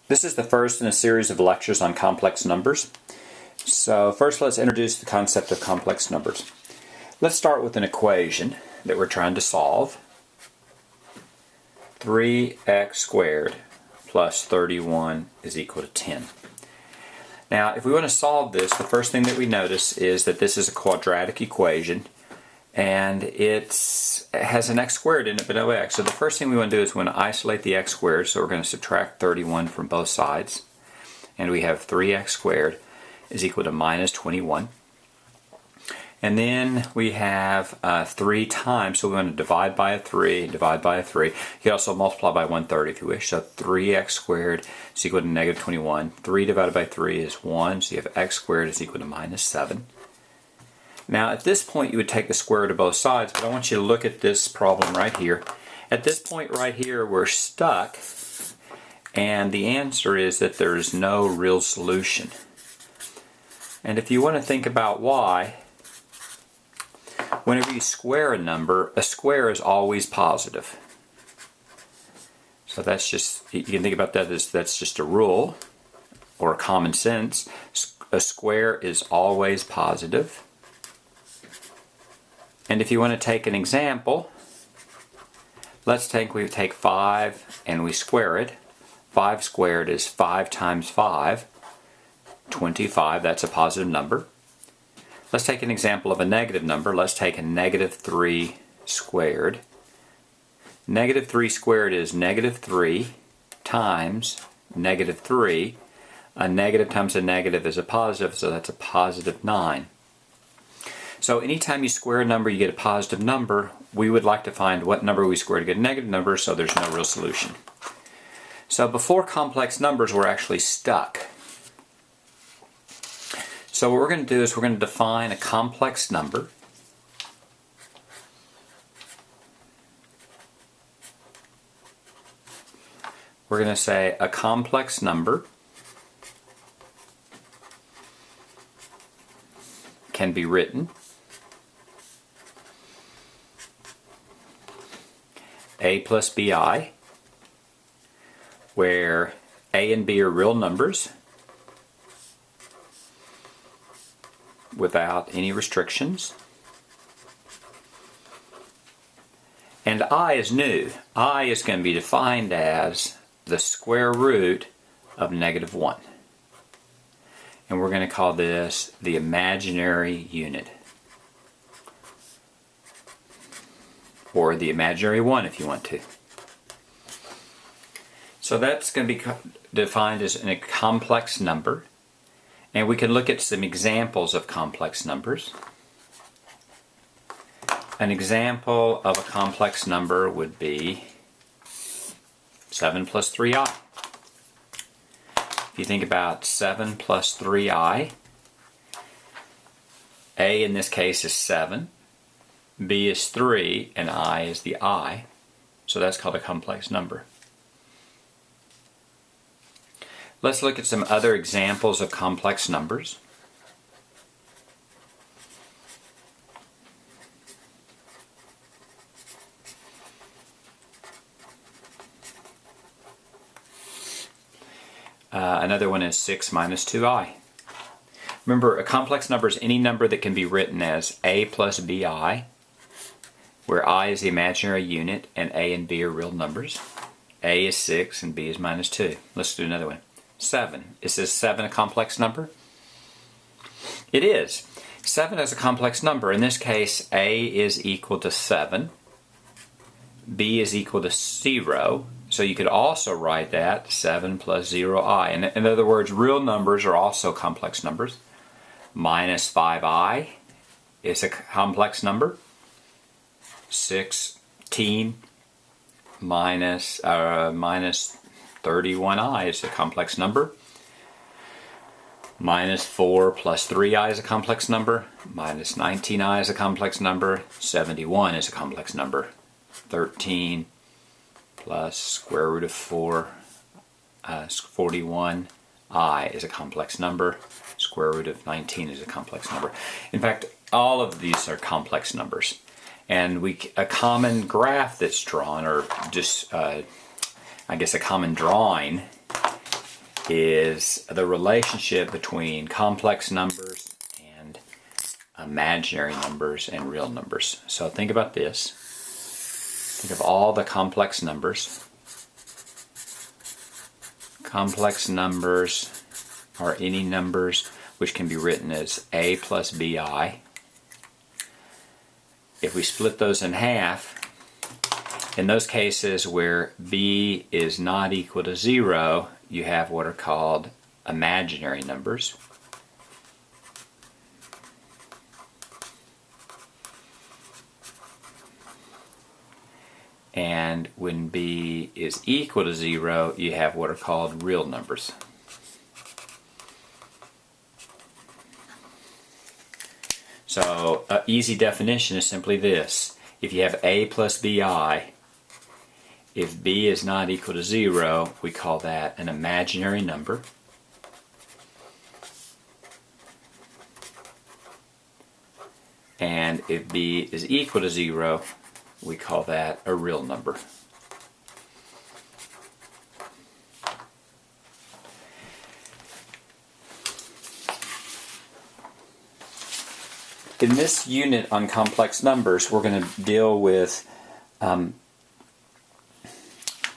This is the first in a series of lectures on complex numbers. So first let's introduce the concept of complex numbers. Let's start with an equation that we're trying to solve. 3x squared plus 31 is equal to 10. Now if we want to solve this, the first thing that we notice is that this is a quadratic equation and it has an x squared in it but no x. So the first thing we want to do is we want to isolate the x squared, so we're going to subtract 31 from both sides. And we have 3x squared is equal to minus 21. And then we have 3 times, so we want to divide by a 3, divide by a 3. You can also multiply by 1/3 if you wish. So 3x squared is equal to negative 21. 3 divided by 3 is 1, so you have x squared is equal to minus 7. Now at this point you would take the square root of both sides, but I want you to look at this problem right here. At this point right here we're stuck, and the answer is that there is no real solution. And if you want to think about why, whenever you square a number, a square is always positive. So that's just, you can think about that as that's just a rule or common sense. A square is always positive. And if you want to take an example, let's take, we take 5 and we square it. 5 squared is 5 times 5, 25, that's a positive number. Let's take an example of a negative number. Let's take a negative 3 squared. Negative 3 squared is negative 3 times negative 3. A negative times a negative is a positive, so that's a positive 9. So anytime you square a number, you get a positive number. We would like to find what number we square to get a negative number, so there's no real solution. So before complex numbers, we're actually stuck. So what we're going to do is we're going to define a complex number. We're going to say a complex number can be written a plus bi, where a and b are real numbers without any restrictions. And I is new. I is going to be defined as the square root of negative 1. And we're going to call this the imaginary unit. Or the imaginary 1 if you want to. So that's going to be defined as a complex number. And we can look at some examples of complex numbers. An example of a complex number would be 7 plus 3i. If you think about 7 plus 3i, a in this case is 7, b is 3, and I is the I. So that's called a complex number. Let's look at some other examples of complex numbers. Another one is 6 minus 2i. Remember, a complex number is any number that can be written as a plus bi, where I is the imaginary unit and a and b are real numbers. A is 6 and b is minus 2. Let's do another one. 7. Is this 7 a complex number? It is. 7 is a complex number. In this case, a is equal to 7. B is equal to 0. So you could also write that 7 plus 0i. In other words, real numbers are also complex numbers. Minus 5i is a complex number. 16 minus 31i is a complex number. Minus 4 plus 3i is a complex number. Minus 19i is a complex number. 71 is a complex number. 13 plus square root of 4, 41i is a complex number. Square root of 19 is a complex number. In fact, all of these are complex numbers. And a common graph that's drawn, or just I guess a common drawing, is the relationship between complex numbers and imaginary numbers and real numbers. So think about this. Think of all the complex numbers. Complex numbers are any numbers which can be written as a plus bi. If we split those in half, in those cases where b is not equal to 0, you have what are called imaginary numbers. And when b is equal to 0, you have what are called real numbers. So an easy definition is simply this. If you have a plus bi, if b is not equal to 0, we call that an imaginary number. And if b is equal to 0, we call that a real number. In this unit on complex numbers, we're going to deal with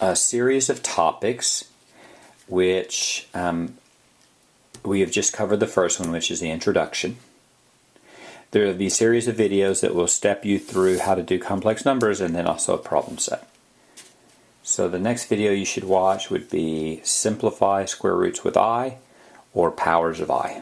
a series of topics which we have just covered the first one, which is the introduction. There will be a series of videos that will step you through how to do complex numbers and then also a problem set. So the next video you should watch would be Simplify Square Roots with I or Powers of I.